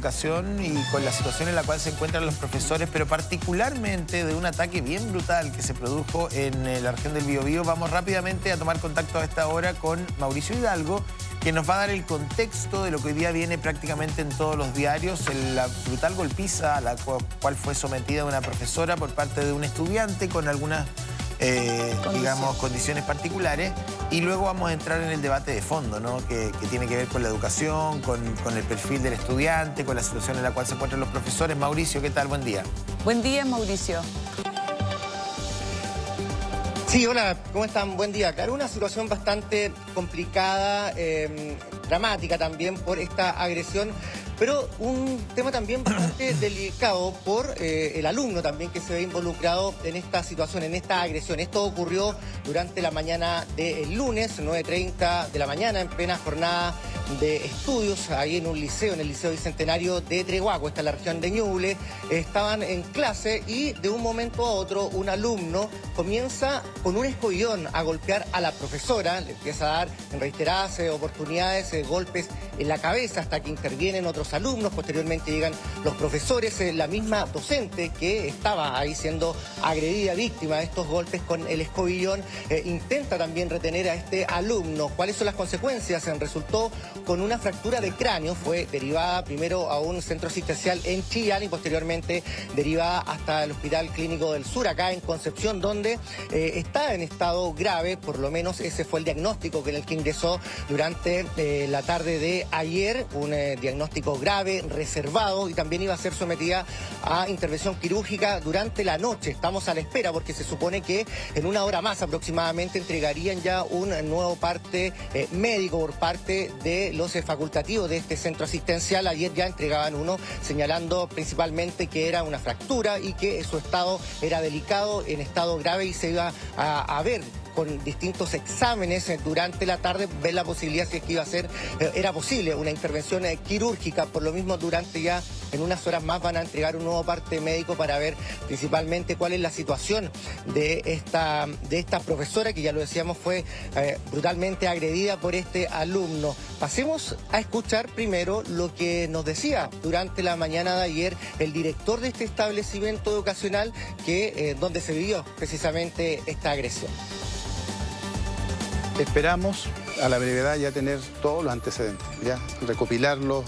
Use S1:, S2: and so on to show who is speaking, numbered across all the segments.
S1: educación y con la situación en la cual se encuentran los profesores, pero particularmente de un ataque bien brutal que se produjo en la región del Biobío. Vamos rápidamente a tomar contacto a esta hora con Mauricio Hidalgo, que nos va a dar el contexto de lo que hoy día viene prácticamente en todos los diarios, la brutal golpiza a la cual fue sometida una profesora por parte de un estudiante con algunas digamos, condiciones particulares, y luego vamos a entrar en el debate de fondo, ¿no? que tiene que ver con la educación, con el perfil del estudiante, con la situación en la cual se encuentran los profesores. Mauricio, ¿qué tal? Buen día.
S2: Buen día, Mauricio.
S3: Sí, hola, ¿cómo están? Buen día. Claro, una situación bastante complicada, dramática también por esta agresión, pero un tema también bastante delicado por el alumno también que se ve involucrado en esta situación, en esta agresión. Esto ocurrió durante la mañana del lunes, 9:30 de la mañana, en plena jornada de estudios, ahí en un liceo, en el Liceo Bicentenario de Treguaco, esta es la región de Ñuble. Estaban en clase y de un momento a otro un alumno comienza con un escobillón a golpear a la profesora, le empieza a dar en reiteradas oportunidades golpes en la cabeza hasta que intervienen otros alumnos. Posteriormente llegan los profesores, la misma docente que estaba ahí siendo agredida, víctima de estos golpes con el escobillón, intenta también retener a este alumno. ¿Cuáles son las consecuencias? Resultó con una fractura de cráneo, fue derivada primero a un centro asistencial en Chillán y posteriormente derivada hasta el Hospital Clínico del Sur, acá en Concepción, donde está en estado grave. Por lo menos ese fue el diagnóstico en el que ingresó durante la tarde de ayer, un diagnóstico grave, reservado, y también iba a ser sometida a intervención quirúrgica durante la noche. Estamos a la espera porque se supone que en una hora más aproximadamente entregarían ya un nuevo parte médico por parte de los facultativos de este centro asistencial. Ayer ya entregaban uno señalando principalmente que era una fractura y que su estado era delicado, en estado grave, y se iba a ver con distintos exámenes durante la tarde, ver la posibilidad si es que iba a ser, era posible una intervención quirúrgica. Por lo mismo, durante ya en unas horas más van a entregar un nuevo parte médico para ver principalmente cuál es la situación de esta profesora, que ya lo decíamos fue brutalmente agredida por este alumno. Pasemos a escuchar primero lo que nos decía durante la mañana de ayer el director de este establecimiento educacional donde se vivió precisamente esta agresión.
S4: Esperamos a la brevedad ya tener todos los antecedentes, ya recopilarlos.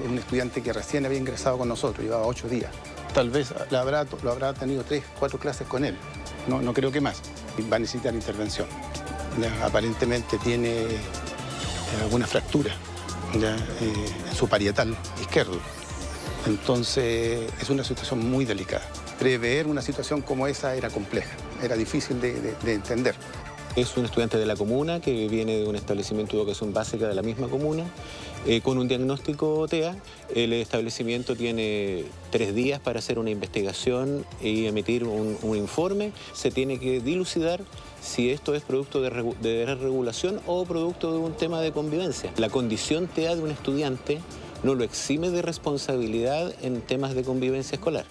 S4: Un estudiante que recién había ingresado con nosotros, llevaba 8 días. Tal vez lo habrá tenido 3, 4 clases con él, no creo que más. Va a necesitar intervención. Ya, aparentemente tiene alguna fractura en su parietal izquierdo. Entonces es una situación muy delicada. Prever una situación como esa era compleja, era difícil de entender.
S5: Es un estudiante de la comuna que viene de un establecimiento de educación básica de la misma comuna, con un diagnóstico TEA. El establecimiento tiene 3 días para hacer una investigación y emitir un informe. Se tiene que dilucidar si esto es producto de desregulación o producto de un tema de convivencia. La condición TEA de un estudiante no lo exime de responsabilidad en temas de convivencia escolar.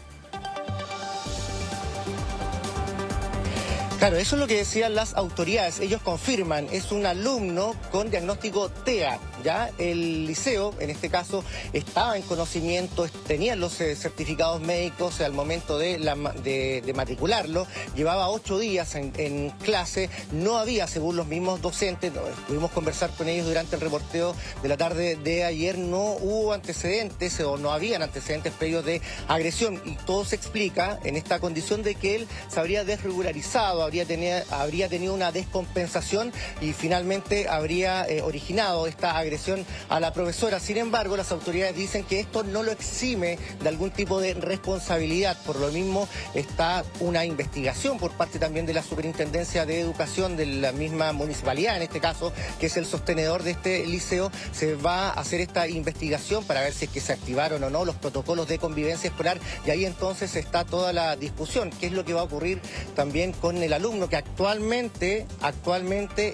S3: Claro, eso es lo que decían las autoridades. Ellos confirman, es un alumno con diagnóstico TEA. Ya el liceo, en este caso, estaba en conocimiento, tenían los certificados médicos al momento de matricularlo. Llevaba 8 días en clase, no había, según los mismos docentes, pudimos conversar con ellos durante el reporteo de la tarde de ayer, no hubo antecedentes o no habían antecedentes previos de agresión, y todo se explica en esta condición de que él se habría desregularizado, habría tenido una descompensación y finalmente habría originado esta agresión a la profesora. Sin embargo, las autoridades dicen que esto no lo exime de algún tipo de responsabilidad. Por lo mismo, está una investigación por parte también de la Superintendencia de Educación de la misma municipalidad, en este caso, que es el sostenedor de este liceo. Se va a hacer esta investigación para ver si es que se activaron o no los protocolos de convivencia escolar, y ahí entonces está toda la discusión. ¿Qué es lo que va a ocurrir también con el alumno, que actualmente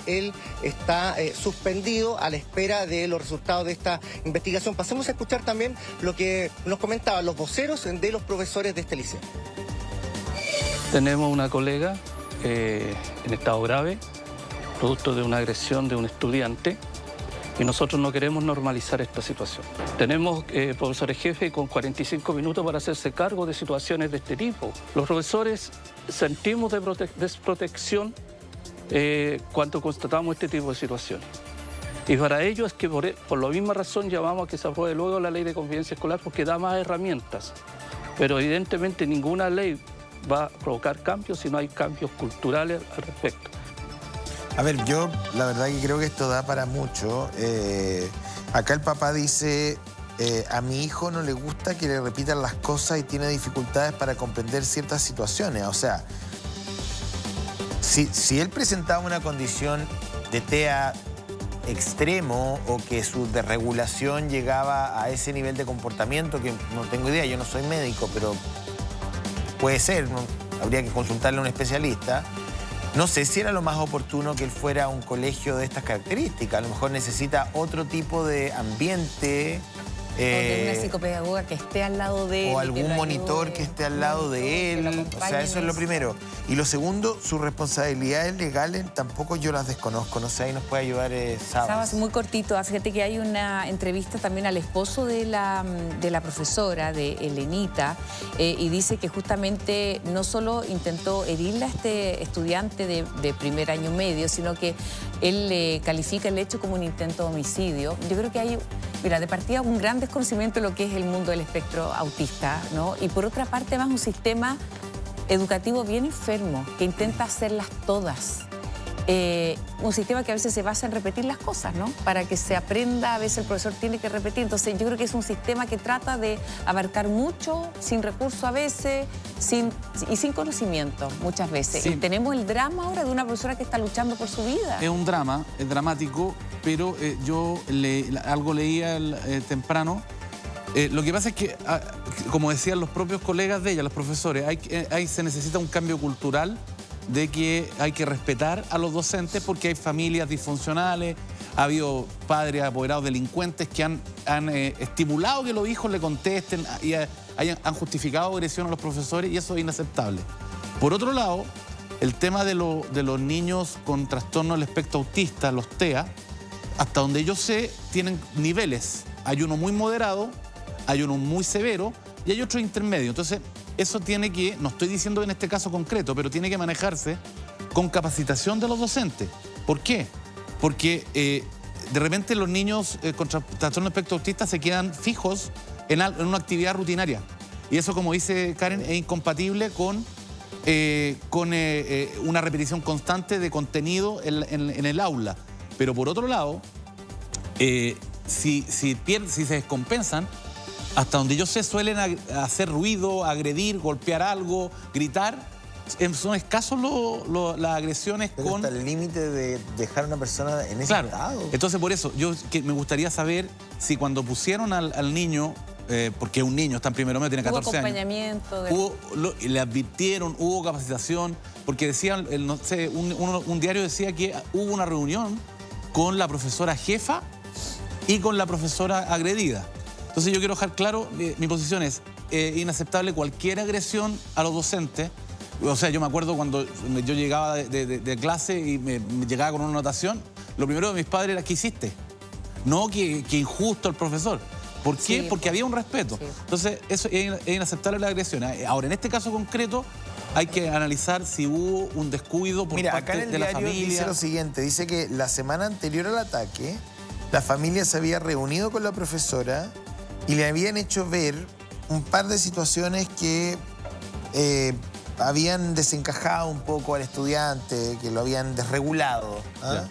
S3: él está suspendido a la espera de los resultados de esta investigación? Pasemos a escuchar también lo que nos comentaban los voceros de los profesores de este liceo.
S6: Tenemos una colega en estado grave, producto de una agresión de un estudiante.
S2: Y nosotros no queremos normalizar esta situación. Tenemos profesores jefes con 45 minutos para hacerse cargo de situaciones de este tipo. Los profesores sentimos desprotección cuando constatamos este tipo de situaciones. Y para ello es que por la misma razón llamamos a que se apruebe luego la ley de convivencia escolar, porque da más herramientas. Pero evidentemente ninguna ley va a provocar cambios si no hay cambios culturales al respecto.
S1: A ver, yo la verdad que creo que esto da para mucho. Acá el papá dice, a mi hijo no le gusta que le repitan las cosas y tiene dificultades para comprender ciertas situaciones. O sea, si él presentaba una condición de TEA extremo o que su desregulación llegaba a ese nivel de comportamiento, que no tengo idea, yo no soy médico, pero puede ser, ¿no? Habría que consultarle a un especialista. No sé si era lo más oportuno que él fuera a un colegio de estas características. A lo mejor necesita otro tipo de ambiente.
S6: O de una psicopedagoga que esté al lado de él.
S1: O algún monitor que esté al lado de él. O sea, eso es lo primero. Y lo segundo, sus responsabilidades legales tampoco yo las desconozco. No sé, ahí nos puede ayudar
S6: Sabas, muy cortito. Fíjate que hay una entrevista también al esposo de la profesora, de Elenita, y dice que justamente no solo intentó herirle a este estudiante de primer año medio, sino que él califica el hecho como un intento de homicidio. Yo creo que hay, mira, de partida un gran desconocimiento de lo que es el mundo del espectro autista, ¿no? Y por otra parte, más un sistema educativo bien enfermo, que intenta hacerlas todas. Un sistema que a veces se basa en repetir las cosas, ¿no? Para que se aprenda, a veces el profesor tiene que repetir. Entonces yo creo que es un sistema que trata de abarcar mucho, sin recursos a veces, y sin conocimiento muchas veces. Sí. Y tenemos el drama ahora de una profesora que está luchando por su vida.
S7: Es un drama, es dramático, pero yo algo leía temprano. Lo que pasa es que, como decían los propios colegas de ella, los profesores, se necesita un cambio cultural de que hay que respetar a los docentes porque hay familias disfuncionales, ha habido padres apoderados delincuentes que han estimulado que los hijos le contesten y han justificado agresión a los profesores, y eso es inaceptable. Por otro lado, el tema de los niños con trastorno del espectro autista, los TEA, hasta donde yo sé, tienen niveles. Hay uno muy moderado, hay uno muy severo y hay otro intermedio. Entonces, eso tiene que, no estoy diciendo en este caso concreto, pero tiene que manejarse con capacitación de los docentes. ¿Por qué? Porque de repente los niños con trastorno de espectro autista se quedan fijos en una actividad rutinaria. Y eso, como dice Karen, es incompatible con una repetición constante de contenido en el aula. Pero por otro lado, si se descompensan, hasta donde yo sé, suelen hacer ruido, agredir, golpear algo, gritar. Son escasos las agresiones. Pero
S1: hasta el límite de dejar a una persona en ese estado.
S7: Entonces, por eso, me gustaría saber si cuando pusieron al niño, porque es un niño, está en primero medio, tiene 14 años.
S6: Acompañamiento.
S7: Le advirtieron, hubo capacitación, porque decían, no sé, un diario decía que hubo una reunión con la profesora jefa y con la profesora agredida. Entonces yo quiero dejar claro, mi posición es inaceptable cualquier agresión a los docentes. O sea, yo me acuerdo cuando yo llegaba de clase y me llegaba con una anotación, lo primero de mis padres era, ¿qué hiciste? No que injusto el profesor. ¿Por qué? Sí, porque había un respeto. Sí. Entonces, eso es inaceptable la agresión. Ahora, en este caso concreto, hay que analizar si hubo un descuido por parte de la familia.
S1: Acá en el diario dice lo siguiente, dice que la semana anterior al ataque, la familia se había reunido con la profesora y le habían hecho ver un par de situaciones que habían desencajado un poco al estudiante, que lo habían desregulado. ¿Ah?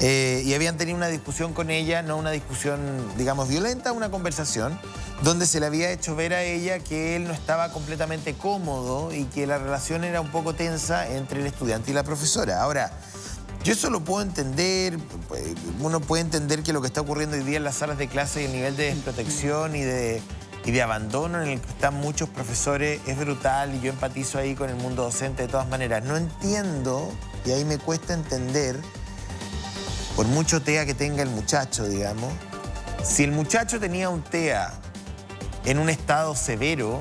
S1: Y habían tenido una discusión con ella, no una discusión, digamos, violenta, una conversación, donde se le había hecho ver a ella que él no estaba completamente cómodo y que la relación era un poco tensa entre el estudiante y la profesora. Ahora, yo eso lo puedo entender, uno puede entender que lo que está ocurriendo hoy día en las salas de clase y el nivel de desprotección y de abandono en el que están muchos profesores es brutal, y yo empatizo ahí con el mundo docente de todas maneras. No entiendo, y ahí me cuesta entender, por mucho TEA que tenga el muchacho, digamos, si el muchacho tenía un TEA en un estado severo,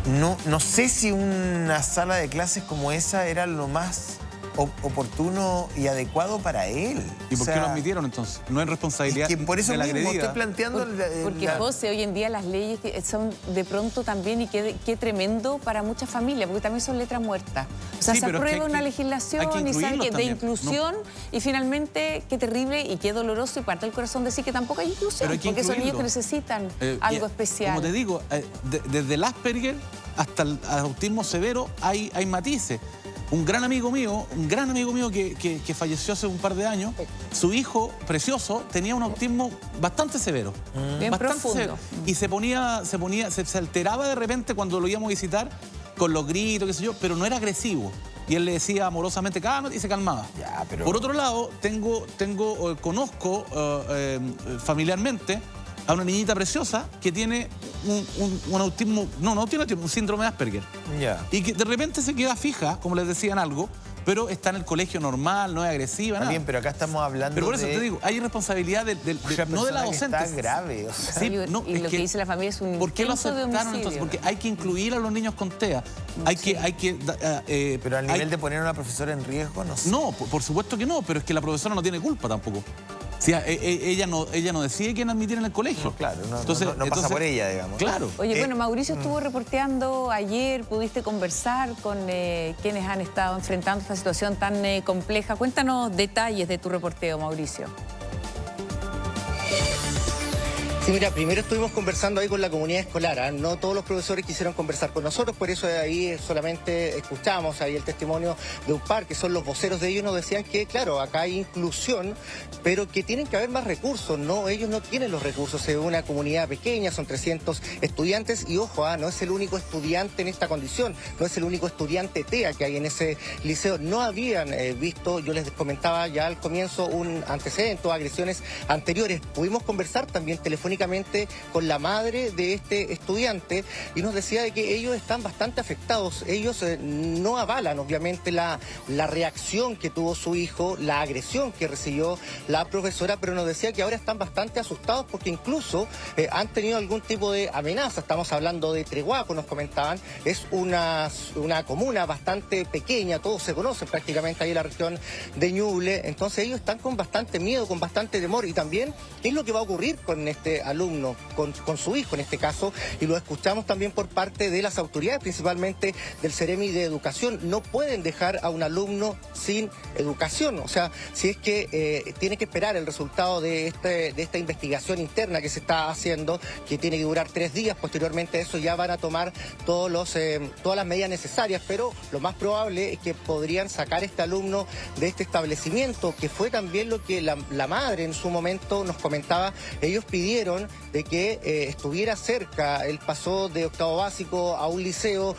S1: no sé si una sala de clases como esa era lo más oportuno y adecuado para él.
S7: ¿Y por qué lo admitieron entonces? No es responsabilidad
S1: por eso
S7: de la
S1: mismo
S7: agredida.
S1: estoy planteando...
S6: Porque, José, hoy en día las leyes son de pronto también, y qué tremendo para muchas familias, porque también son letras muertas. O sea,
S7: Sí,
S6: se
S7: pero es que
S6: aprueba una
S7: hay que
S6: legislación y sabe
S7: incluirlos
S6: que de
S7: también.
S6: inclusión, y finalmente qué terrible y qué doloroso, y parte del corazón decir que tampoco hay inclusión,
S7: Pero hay que
S6: porque son niños que
S7: incluirlo.
S6: necesitan algo especial.
S7: Como te digo, desde el Asperger hasta el autismo severo hay matices. Un gran amigo mío que falleció hace un par de años, su hijo precioso tenía un autismo bastante severo.
S6: Bien
S7: bastante
S6: profundo.
S7: severo. Y se alteraba de repente cuando lo íbamos a visitar con los gritos, qué sé yo, pero no era agresivo. Y él le decía amorosamente, cálmate, y se calmaba.
S1: Ya, pero...
S7: Por otro lado, conozco familiarmente a una niñita preciosa que tiene un autismo, no tiene autismo, un síndrome de Asperger.
S1: Ya.
S7: Y que de repente se queda fija, como les decían algo, pero está en el colegio normal, no es agresiva,
S1: Está
S7: nada.
S1: bien, pero acá estamos hablando
S7: Pero por eso
S1: de...
S7: te digo, hay responsabilidad no de la docente.
S1: Está grave, o sea.
S7: Sí, no,
S6: y
S7: es
S6: lo que dice la familia es un
S7: ¿por qué lo
S6: intento de
S7: aceptaron
S6: homicidio?
S7: entonces? Porque hay que incluir a los niños con TEA.
S1: Pero al nivel de poner a una profesora en riesgo, no sé.
S7: No, por supuesto que no, pero es que la profesora no tiene culpa tampoco. Si ella no decide quién admitir en el colegio.
S1: No, claro, no
S7: Entonces,
S1: pasa por ella, digamos.
S7: Claro.
S6: Oye, bueno, Mauricio estuvo reporteando ayer, pudiste conversar con quienes han estado enfrentando esta situación tan compleja. Cuéntanos detalles de tu reporteo, Mauricio.
S3: Sí, mira, primero estuvimos conversando ahí con la comunidad escolar, ¿eh? No todos los profesores quisieron conversar con nosotros, por eso ahí solamente escuchamos ahí el testimonio de un par, que son los voceros de ellos, nos decían que, claro, acá hay inclusión, pero que tienen que haber más recursos, ¿no? Ellos no tienen los recursos, es una comunidad pequeña, son 300 estudiantes, y ojo, no es el único estudiante en esta condición, no es el único estudiante TEA que hay en ese liceo. No habían visto, yo les comentaba ya al comienzo, un antecedente o agresiones anteriores. Pudimos conversar también telefónicamente con la madre de este estudiante y nos decía de que ellos están bastante afectados. Ellos no avalan obviamente la reacción que tuvo su hijo, la agresión que recibió la profesora, pero nos decía que ahora están bastante asustados porque incluso han tenido algún tipo de amenaza. Estamos hablando de Trehuaco, nos comentaban, es una comuna bastante pequeña, todos se conocen prácticamente ahí en la región de Ñuble, entonces ellos están con bastante miedo, con bastante temor, y también qué es lo que va a ocurrir con este alumno, con su hijo en este caso, y lo escuchamos también por parte de las autoridades, principalmente del Ceremi de Educación. No pueden dejar a un alumno sin educación, o sea, si es que tiene que esperar el resultado de esta investigación interna que se está haciendo, que tiene que durar 3 días, posteriormente a eso ya van a tomar todas las medidas necesarias, pero lo más probable es que podrían sacar a este alumno de este establecimiento, que fue también lo que la madre en su momento nos comentaba. Ellos pidieron de que estuviera cerca. Él pasó de octavo básico a un liceo,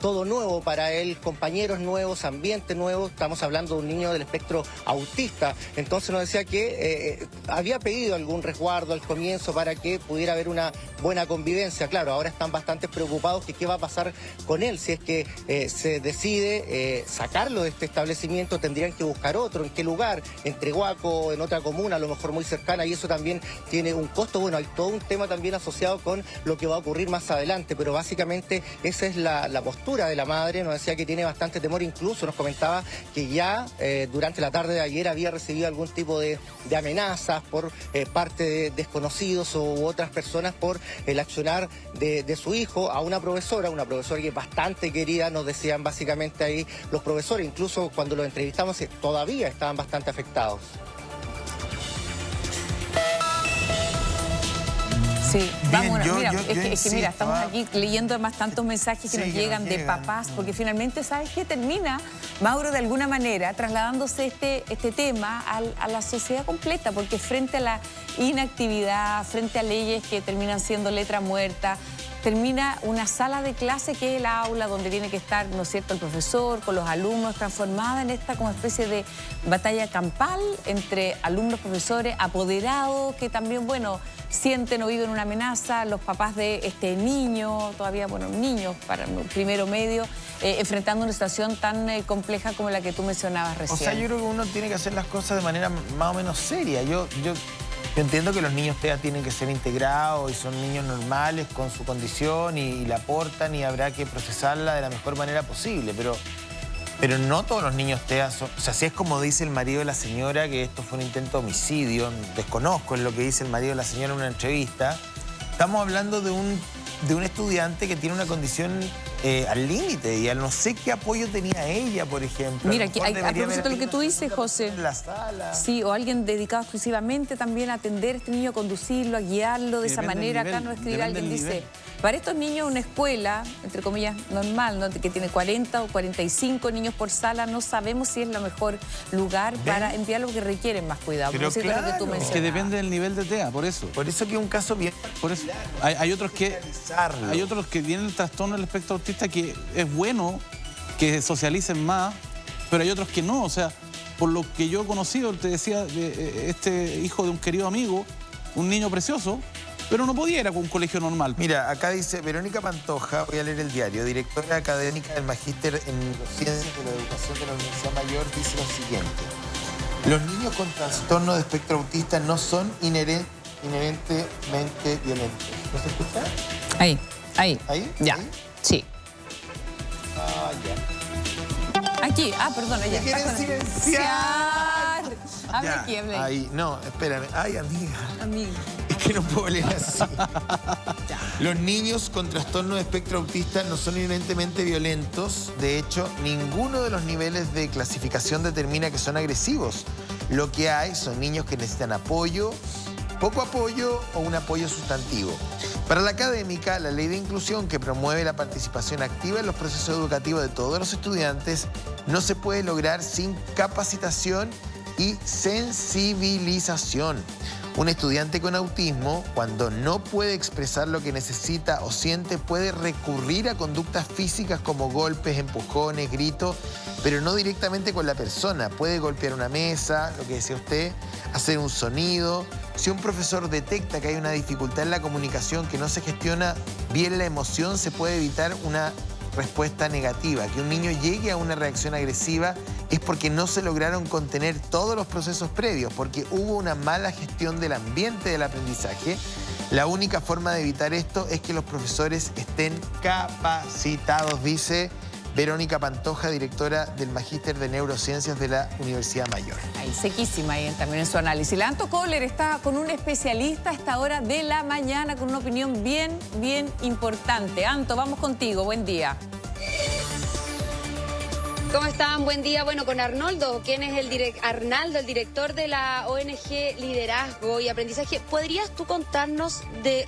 S3: todo nuevo para él, compañeros nuevos, ambiente nuevo. Estamos hablando de un niño del espectro autista. Entonces nos decía que había pedido algún resguardo al comienzo para que pudiera haber una buena convivencia. Claro, ahora están bastante preocupados que qué va a pasar con él. Si es que se decide sacarlo de este establecimiento, tendrían que buscar otro. ¿En qué lugar? En Trehuaco, en otra comuna, a lo mejor muy cercana, y eso también tiene un costo. Bueno, hay todo un tema también asociado con lo que va a ocurrir más adelante, pero básicamente esa es la postura de la madre. Nos decía que tiene bastante temor, incluso nos comentaba que ya durante la tarde de ayer había recibido algún tipo de amenazas por parte de desconocidos u otras personas por el accionar de su hijo a una profesora que es bastante querida. Nos decían básicamente ahí los profesores, incluso cuando los entrevistamos todavía estaban bastante afectados.
S6: Sí,
S1: Bien,
S6: vamos,
S1: yo
S6: mira,
S1: insisto,
S6: mira, estamos aquí leyendo además tantos mensajes que
S1: Sí,
S6: nos
S1: que
S6: llegan
S1: nos
S6: de
S1: llegan.
S6: papás, porque finalmente, ¿sabes qué? Termina, Mauro, de alguna manera, trasladándose este tema a la sociedad completa, porque frente a la inactividad, frente a leyes que terminan siendo letra muerta, termina una sala de clase que es el aula donde tiene que estar, ¿no es cierto?, el profesor con los alumnos, transformada en esta como especie de batalla campal entre alumnos, profesores, apoderados, que también, bueno, sienten o viven una amenaza, los papás de este niño, todavía, bueno, niños para primero medio, enfrentando una situación tan compleja como la que tú mencionabas recién.
S1: O sea, yo creo que uno tiene que hacer las cosas de manera más o menos seria. Yo entiendo que los niños TEA tienen que ser integrados y son niños normales con su condición y la aportan y habrá que procesarla de la mejor manera posible, pero Pero no todos los niños TEA son... O sea, si es como dice el marido de la señora, que esto fue un intento de homicidio, desconozco en lo que dice el marido de la señora en una entrevista, estamos hablando de un estudiante que tiene una condición al límite y no sé qué apoyo tenía ella, por ejemplo.
S6: Mira, aquí, a propósito de lo que tú dices, José.
S1: En la sala.
S6: Sí, o alguien dedicado exclusivamente también a atender a este niño, a conducirlo, a guiarlo de esa manera. Acá no escribe, alguien dice, para estos niños una escuela, entre comillas, normal, ¿no? Que tiene 40 o 45 niños por sala, no sabemos si es el mejor lugar para enviarlo porque requieren más cuidado.
S1: Pero
S6: claro, lo que tú mencionabas.
S7: Es que depende del nivel de TEA, por eso.
S1: Por eso que es un caso bien...
S7: Por eso. Hay otros que tienen el trastorno del espectro autista que es bueno que socialicen más, pero hay otros que no. O sea, por lo que yo he conocido, te decía, este hijo de un querido amigo, un niño precioso, pero no podía ir a un colegio normal.
S1: Mira, acá dice Verónica Pantoja, voy a leer el diario, directora académica del Magíster en Neurociencias de la Educación de la Universidad Mayor, dice lo siguiente. Los niños con trastorno de espectro autista no son inherentemente violentos. ¿No se escucha?
S6: Ahí.
S1: ¿Ahí?
S6: Ya,
S1: ¿Ahí?
S6: sí.
S1: Ah, ya.
S6: Aquí, perdón, ella.
S1: ¿Me quieren silenciar?
S6: Habla aquí, habla ahí.
S1: Ahí, no, espérame. Ay, amiga.
S6: Amigo.
S1: Es que no puedo leer así. Los niños con trastorno de espectro autista no son inherentemente violentos. De hecho, ninguno de los niveles de clasificación determina que son agresivos. Lo que hay son niños que necesitan apoyo, poco apoyo o un apoyo sustantivo. Para la académica, la ley de inclusión que promueve la participación activa en los procesos educativos de todos los estudiantes no se puede lograr sin capacitación y sensibilización. Un estudiante con autismo, cuando no puede expresar lo que necesita o siente, puede recurrir a conductas físicas como golpes, empujones, gritos, pero no directamente con la persona. Puede golpear una mesa, lo que decía usted, hacer un sonido. Si un profesor detecta que hay una dificultad en la comunicación, que no se gestiona bien la emoción, se puede evitar una respuesta negativa. Que un niño llegue a una reacción agresiva es porque no se lograron contener todos los procesos previos, porque hubo una mala gestión del ambiente del aprendizaje. La única forma de evitar esto es que los profesores estén capacitados, dice Verónica Pantoja, directora del Magíster de Neurociencias de la Universidad Mayor.
S6: Ahí, sequísima ahí también en su análisis. La Anto Kohler está con un especialista a esta hora de la mañana con una opinión bien importante. Anto, vamos contigo. Buen día.
S8: ¿Cómo están? Buen día. Bueno, con Arnoldo, quien es Arnaldo, el director de la ONG Liderazgo y Aprendizaje. ¿Podrías tú contarnos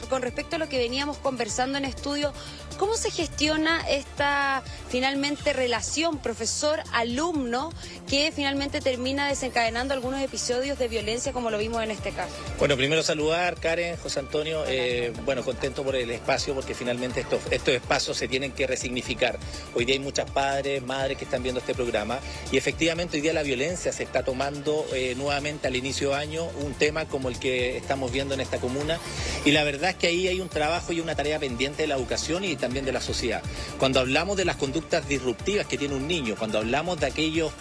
S8: con respecto a lo que veníamos conversando en estudio, cómo se gestiona esta finalmente relación profesor-alumno que finalmente termina desencadenando algunos episodios de violencia como lo vimos en este caso?
S9: Bueno, primero saludar, Karen, José Antonio, bueno, contento por el espacio porque finalmente estos espacios se tienen que resignificar. Hoy día hay muchas padres, madres que están viendo este programa y efectivamente hoy día la violencia se está tomando nuevamente al inicio de año, un tema como el que estamos viendo en esta comuna y la verdad es que ahí hay un trabajo y una tarea pendiente de la educación y también de la sociedad. Cuando hablamos de las conductas disruptivas que tiene un niño, cuando hablamos de aquellos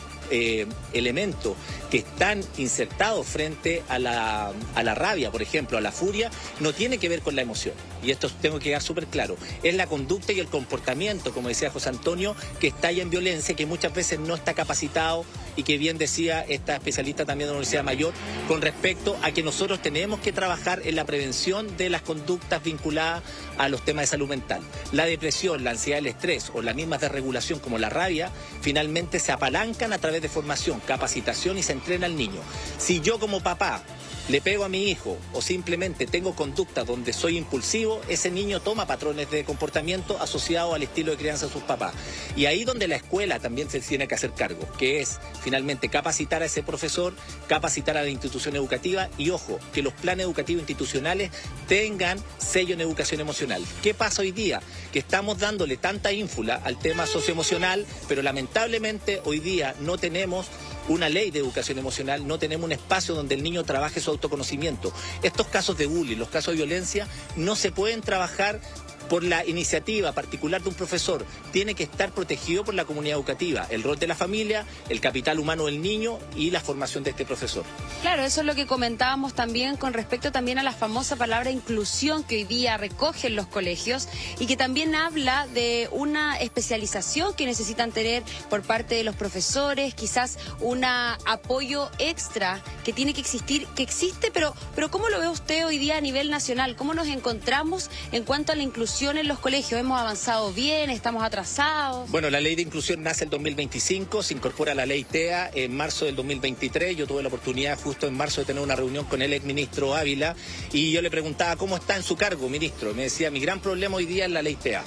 S9: elementos que están insertados frente a la rabia, por ejemplo, a la furia, no tiene que ver con la emoción. Y esto tengo que quedar súper claro. Es la conducta y el comportamiento, como decía José Antonio, que estalla en violencia, que muchas veces no está capacitado y que bien decía esta especialista también de la Universidad Mayor, con respecto a que nosotros tenemos que trabajar en la prevención de las conductas vinculadas a los temas de salud mental. La depresión, la ansiedad, el estrés o las mismas desregulación como la rabia, finalmente se apalancan a través de formación, capacitación y se entrena al niño. Si yo como papá le pego a mi hijo o simplemente tengo conducta donde soy impulsivo, ese niño toma patrones de comportamiento asociados al estilo de crianza de sus papás. Y ahí donde la escuela también se tiene que hacer cargo, que es finalmente capacitar a ese profesor, capacitar a la institución educativa y ojo, que los planes educativos institucionales tengan sello en educación emocional. ¿Qué pasa hoy día? Que estamos dándole tanta ínfula al tema socioemocional, pero lamentablemente hoy día no tenemos una ley de educación emocional, no tenemos un espacio donde el niño trabaje su autoconocimiento. Estos casos de bullying, los casos de violencia, no se pueden trabajar por la iniciativa particular de un profesor, tiene que estar protegido por la comunidad educativa, el rol de la familia, el capital humano del niño y la formación de este profesor.
S8: Claro, eso es lo que comentábamos también con respecto también a la famosa palabra inclusión que hoy día recogen los colegios y que también habla de una especialización que necesitan tener por parte de los profesores, quizás un apoyo extra que tiene que existir, que existe, pero ¿cómo lo ve usted hoy día a nivel nacional? ¿Cómo nos encontramos en cuanto a la inclusión en los colegios? ¿Hemos avanzado bien? ¿Estamos atrasados?
S9: Bueno, la ley de inclusión nace en 2025, se incorpora la ley TEA en marzo del 2023. Yo tuve la oportunidad justo en marzo de tener una reunión con el exministro Ávila y yo le preguntaba cómo está en su cargo, ministro. Me decía, mi gran problema hoy día es la ley TEA,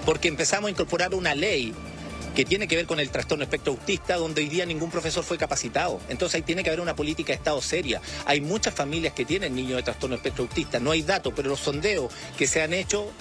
S9: porque empezamos a incorporar una ley que tiene que ver con el trastorno espectro autista, donde hoy día ningún profesor fue capacitado. Entonces ahí tiene que haber una política de Estado seria. Hay muchas familias que tienen niños de trastorno espectro autista, no hay datos, pero los sondeos que se han hecho,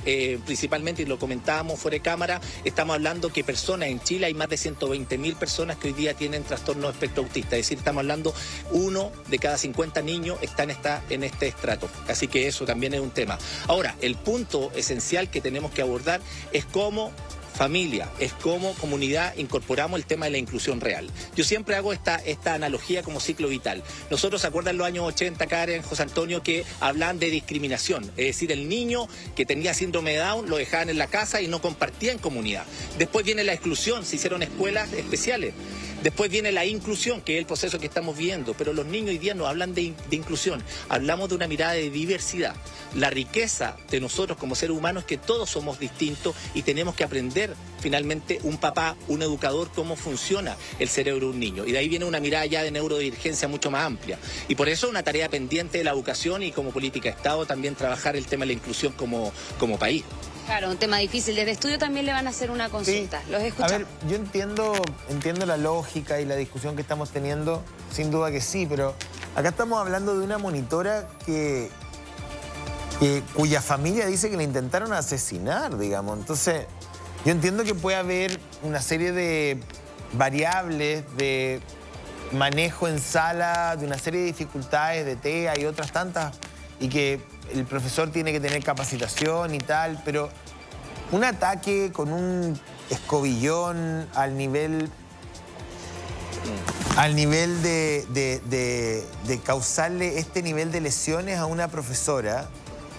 S9: principalmente, y lo comentábamos fuera de cámara, estamos hablando que personas en Chile, hay más de 120.000 personas que hoy día tienen trastorno espectro autista, es decir, estamos hablando 1 de cada 50 niños está en este estrato, así que eso también es un tema. Ahora, el punto esencial que tenemos que abordar es cómo familia, es como comunidad incorporamos el tema de la inclusión real. Yo siempre hago esta analogía como ciclo vital. Nosotros, ¿se acuerdan los años 80, Karen, José Antonio, que hablan de discriminación? Es decir, el niño que tenía síndrome de Down lo dejaban en la casa y no compartía en comunidad. Después viene la exclusión, se hicieron escuelas especiales. Después viene la inclusión, que es el proceso que estamos viendo, pero los niños hoy día no hablan de inclusión, hablamos de una mirada de diversidad. La riqueza de nosotros como seres humanos es que todos somos distintos y tenemos que aprender finalmente un papá, un educador, cómo funciona el cerebro de un niño. Y de ahí viene una mirada ya de neurodivergencia mucho más amplia. Y por eso una tarea pendiente de la educación y como política de Estado también trabajar el tema de la inclusión como país.
S8: Claro, un tema difícil. Desde estudio también le van a hacer una consulta.
S1: Sí.
S8: Los escuchamos.
S1: A ver, yo entiendo la lógica y la discusión que estamos teniendo, sin duda que sí, pero acá estamos hablando de una monitora cuya familia dice que la intentaron asesinar, digamos. Entonces, yo entiendo que puede haber una serie de variables de manejo en sala, de una serie de dificultades de TEA y otras tantas, y que el profesor tiene que tener capacitación y tal, pero un ataque con un escobillón al nivel de causarle este nivel de lesiones a una profesora,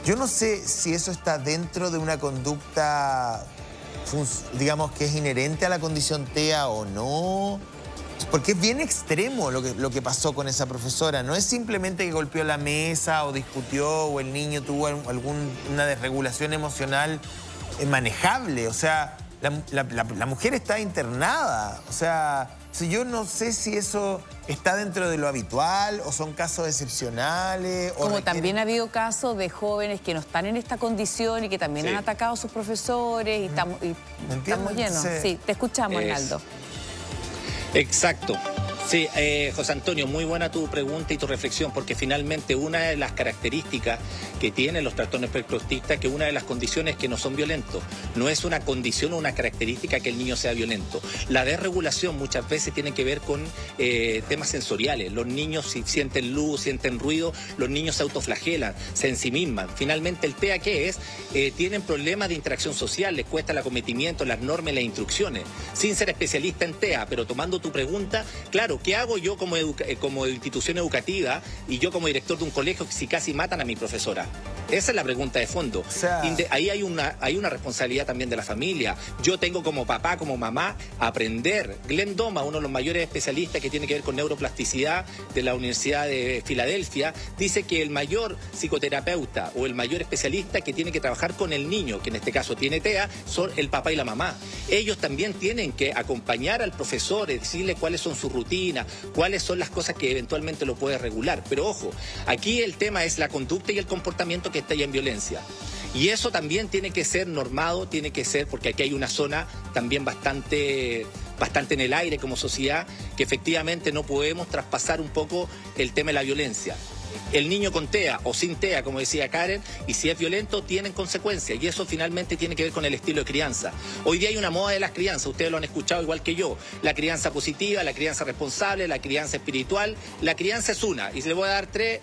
S1: yo no sé si eso está dentro de una conducta, digamos, que es inherente a la condición TEA o no. Porque es bien extremo lo que pasó con esa profesora. No es simplemente que golpeó la mesa o discutió o el niño tuvo una desregulación emocional manejable. O sea, la mujer está internada. O sea, yo no sé si eso está dentro de lo habitual o son casos excepcionales.
S6: Como también ha habido casos de jóvenes que no están en esta condición y que también han atacado a sus profesores y estamos llenos. Sí, te escuchamos, Arnaldo.
S9: Exacto. Sí, José Antonio, muy buena tu pregunta y tu reflexión, porque finalmente una de las características que tienen los trastornos espectro autista es que una de las condiciones es que no son violentos. No es una condición o una característica que el niño sea violento. La desregulación muchas veces tiene que ver con temas sensoriales. Los niños, si sienten luz, sienten ruido, los niños se autoflagelan, se ensimisman. Finalmente, el TEA, ¿qué es? Tienen problemas de interacción social, les cuesta el acometimiento, las normas y las instrucciones. Sin ser especialista en TEA, pero tomando tu pregunta, claro, ¿qué hago yo como institución educativa y yo como director de un colegio si casi matan a mi profesora? Esa es la pregunta de fondo. O sea, ahí hay una responsabilidad también de la familia. Yo tengo como papá, como mamá, aprender. Glenn Doma, uno de los mayores especialistas que tiene que ver con neuroplasticidad de la Universidad de Filadelfia, dice que el mayor psicoterapeuta o el mayor especialista que tiene que trabajar con el niño, que en este caso tiene TEA, son el papá y la mamá. Ellos también tienen que acompañar al profesor, decirle cuáles son sus rutinas, cuáles son las cosas que eventualmente lo puede regular. Pero ojo, aquí el tema es la conducta y el comportamiento que está ya en violencia. Y eso también tiene que ser normado, tiene que ser, porque aquí hay una zona también bastante en el aire como sociedad, que efectivamente no podemos traspasar un poco el tema de la violencia. el niño con TEA o sin TEA, como decía Karen, y si es violento, tienen consecuencias. Y eso finalmente tiene que ver con el estilo de crianza. Hoy día hay una moda de las crianzas, ustedes lo han escuchado igual que yo. La crianza positiva, la crianza responsable, la crianza espiritual. La crianza es una, y les voy a dar tres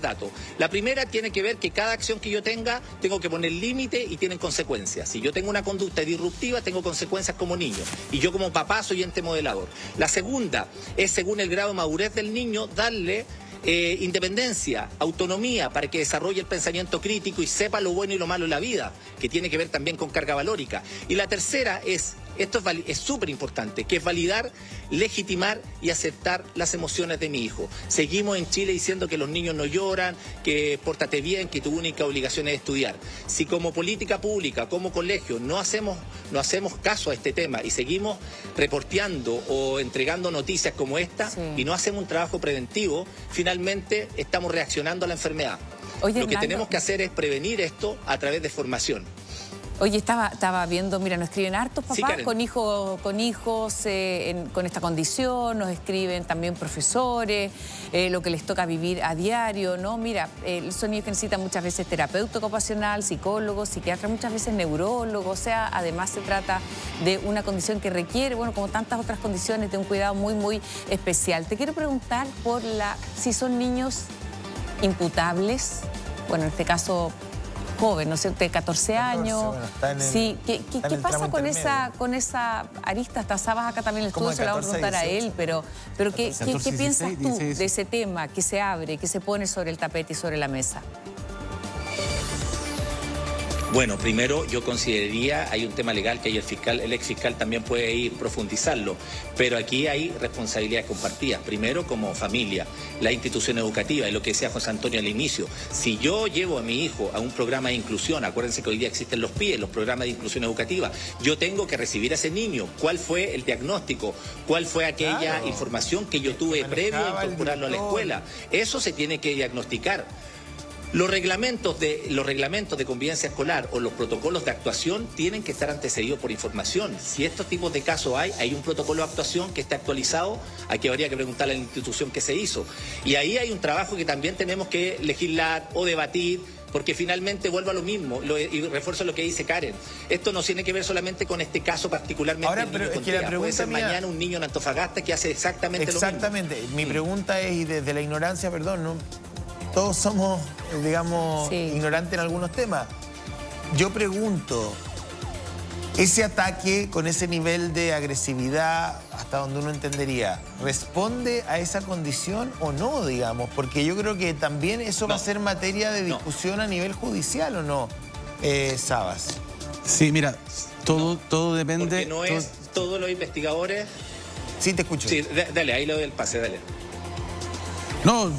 S9: datos. La primera tiene que ver que cada acción que yo tenga, tengo que poner límite y tienen consecuencias. Si yo tengo una conducta disruptiva, tengo consecuencias como niño. Y yo como papá soy ente modelador. La segunda es, según el grado de madurez del niño, darle independencia, autonomía para que desarrolle el pensamiento crítico y sepa lo bueno y lo malo en la vida, que tiene que ver también con carga valórica. Y la tercera es, esto es súper importante, que es validar, legitimar y aceptar las emociones de mi hijo. Seguimos en Chile diciendo que los niños no lloran, que pórtate bien, que tu única obligación es estudiar. Si como política pública, como colegio, no hacemos caso a este tema y seguimos reporteando o entregando noticias como esta, sí, y no hacemos un trabajo preventivo, finalmente estamos reaccionando a la enfermedad.
S6: Oye,
S9: lo que tenemos que hacer es prevenir esto a través de formación.
S6: Oye, estaba viendo, mira, nos escriben hartos papás, sí, con hijos con esta condición, nos escriben también profesores, lo que les toca vivir a diario, ¿no? Mira, son niños que necesitan muchas veces terapeuta ocupacional, psicólogo, psiquiatra, muchas veces neurólogo, o sea, además se trata de una condición que requiere, bueno, como tantas otras condiciones, de un cuidado muy, muy especial. Te quiero preguntar por si son niños imputables, bueno, en este caso joven, ¿no es cierto?, de 14 años. Bueno, sí, ¿qué pasa con esa arista? Hasta Sabas acá también el estudio, se la vamos a preguntar a él, pero ¿qué piensas tú de ese tema que se abre, que se pone sobre el tapete y sobre la mesa?
S9: Bueno, primero yo consideraría, hay un tema legal que hay el ex fiscal también puede ir profundizarlo, pero aquí hay responsabilidades compartidas. Primero, como familia, la institución educativa, y lo que decía José Antonio al inicio. Si yo llevo a mi hijo a un programa de inclusión, acuérdense que hoy día existen los PIE, los programas de inclusión educativa, yo tengo que recibir a ese niño. ¿Cuál fue el diagnóstico? ¿Cuál fue aquella información que yo tuve previo a incorporarlo a la escuela? Eso se tiene que diagnosticar. Los reglamentos de convivencia escolar o los protocolos de actuación tienen que estar antecedidos por información. Si estos tipos de casos hay un protocolo de actuación que esté actualizado, aquí habría que preguntarle a la institución qué se hizo. Y ahí hay un trabajo que también tenemos que legislar o debatir, porque finalmente vuelvo a lo mismo, y refuerzo lo que dice Karen. Esto no tiene que ver solamente con este caso particularmente.
S1: Ahora, pero es que la pregunta
S9: puede ser mañana un niño en Antofagasta que hace exactamente lo mismo.
S1: Exactamente. Mi pregunta es, y desde la ignorancia, perdón, ¿no? Todos somos, digamos, ignorantes en algunos temas. Yo pregunto, ¿ese ataque con ese nivel de agresividad, hasta donde uno entendería, responde a esa condición o no, digamos? Porque yo creo que también eso va a ser materia de discusión a nivel judicial, ¿o no, Sabas?
S7: Sí, mira, todo depende...
S9: Porque no es todos los investigadores...
S1: Sí, te escucho.
S9: Sí, dale, ahí le doy el pase, dale.
S7: No,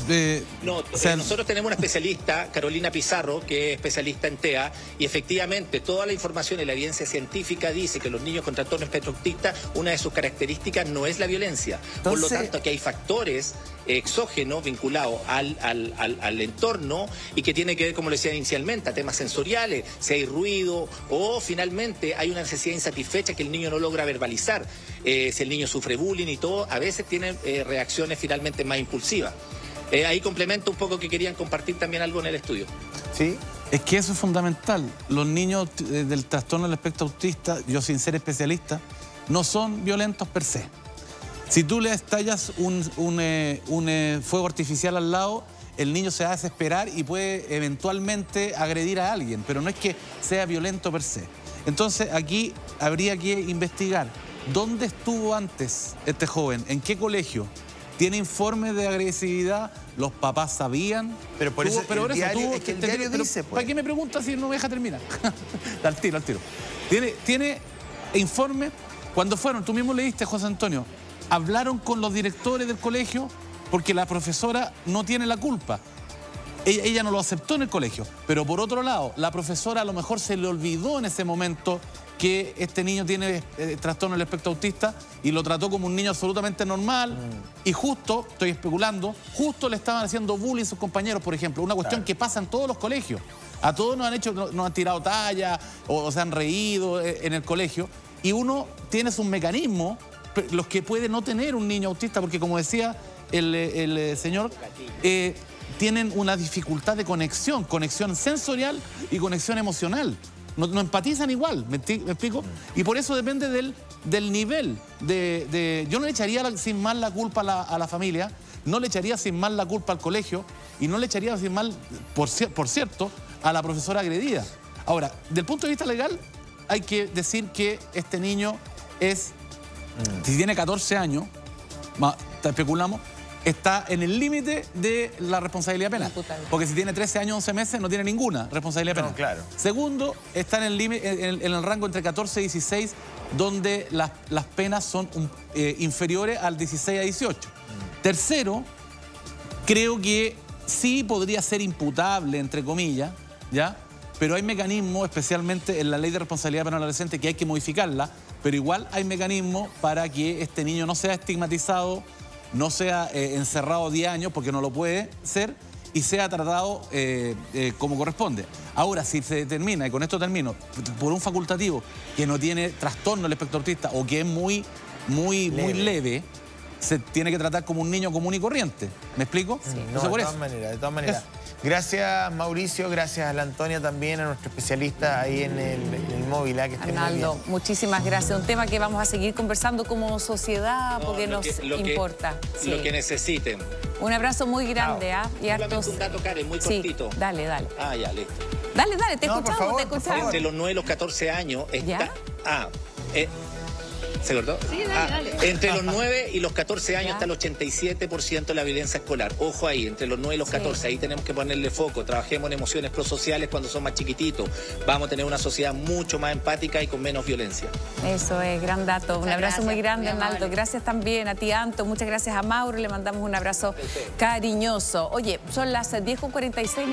S9: nosotros tenemos una especialista, Carolina Pizarro, que es especialista en TEA, y efectivamente toda la información y la evidencia científica dice que los niños con trastorno espectro autista, una de sus características no es la violencia. Entonces, por lo tanto, que hay factores exógenos vinculados al entorno y que tiene que ver, como le decía inicialmente, a temas sensoriales, si hay ruido o finalmente hay una necesidad insatisfecha que el niño no logra verbalizar. Si el niño sufre bullying y todo, a veces tienen reacciones finalmente más impulsivas. Ahí complemento un poco que querían compartir también algo en el estudio.
S7: Sí. Es que eso es fundamental. Los niños del trastorno del espectro autista, yo sin ser especialista, no son violentos per se. Si tú le estallas un fuego artificial al lado, el niño se va a desesperar y puede eventualmente agredir a alguien, pero no es que sea violento per se. Entonces aquí habría que investigar dónde estuvo antes este joven, en qué colegio. ¿Tiene informes de agresividad? ¿Los papás sabían?
S1: Pero por eso,
S7: el diario
S1: dice, pues.
S7: ¿Para qué me preguntas si no me deja terminar? al tiro. ¿Tiene informe? Cuando fueron, tú mismo leíste, José Antonio, hablaron con los directores del colegio porque la profesora no tiene la culpa. Ella no lo aceptó en el colegio. Pero por otro lado, la profesora a lo mejor se le olvidó en ese momento que este niño tiene trastorno del espectro autista y lo trató como un niño absolutamente normal y justo, estoy especulando, justo le estaban haciendo bullying a sus compañeros, por ejemplo, una cuestión que pasa en todos los colegios. A todos nos han tirado talla o se han reído en el colegio y uno tiene sus mecanismos, los que puede no tener un niño autista, porque como decía el señor, tienen una dificultad de conexión sensorial y conexión emocional. No empatizan igual, ¿me explico? Y por eso depende del nivel yo no le echaría sin más la culpa a la familia, no le echaría sin más la culpa al colegio y no le echaría sin mal, por cierto, a la profesora agredida. Ahora, del punto de vista legal, hay que decir que este niño si tiene 14 años, especulamos, está en el límite de la responsabilidad penal. Porque si tiene 13 años, 11 meses, no tiene ninguna responsabilidad penal.
S1: No, claro.
S7: Segundo, está en el límite, en el rango entre 14 y 16, donde las penas son inferiores al 16 a 18. Tercero, creo que sí podría ser imputable, entre comillas, ¿ya? Pero hay mecanismos, especialmente en la Ley de Responsabilidad Penal Adolescente, que hay que modificarla, pero igual hay mecanismos para que este niño no sea estigmatizado, no sea encerrado 10 años, porque no lo puede ser, y sea tratado como corresponde. Ahora, si se determina, y con esto termino, por un facultativo que no tiene trastorno del espectro autista o que es muy leve, se tiene que tratar como un niño común y corriente. ¿Me explico?
S1: Sí, no, de todas maneras. Eso. Gracias, Mauricio, gracias a la Antonia también, a nuestro especialista ahí en el móvil. Que
S6: Arnaldo, muchísimas gracias. Un tema que vamos a seguir conversando como sociedad porque nos importa.
S9: Lo que necesiten.
S6: Un abrazo muy grande. Y
S9: hartos... un dato, Karen, muy cortito.
S6: Dale.
S9: Ah, ya, listo.
S6: Dale, te escuchamos,
S1: favor,
S6: te escuchamos.
S9: Entre los 9 y los 14 años está... ¿Se cortó?
S8: Sí, dale.
S9: Entre los 9 y los 14 años está el 87% de la violencia escolar. Ojo ahí, entre los 9 y los 14. Ahí tenemos que ponerle foco. Trabajemos en emociones prosociales cuando son más chiquititos. Vamos a tener una sociedad mucho más empática y con menos violencia.
S6: Eso es, gran dato. Un abrazo muy grande, Arnaldo. Gracias también a ti, Anto. Muchas gracias a Mauro. Le mandamos un abrazo cariñoso. Oye, son las 10:46.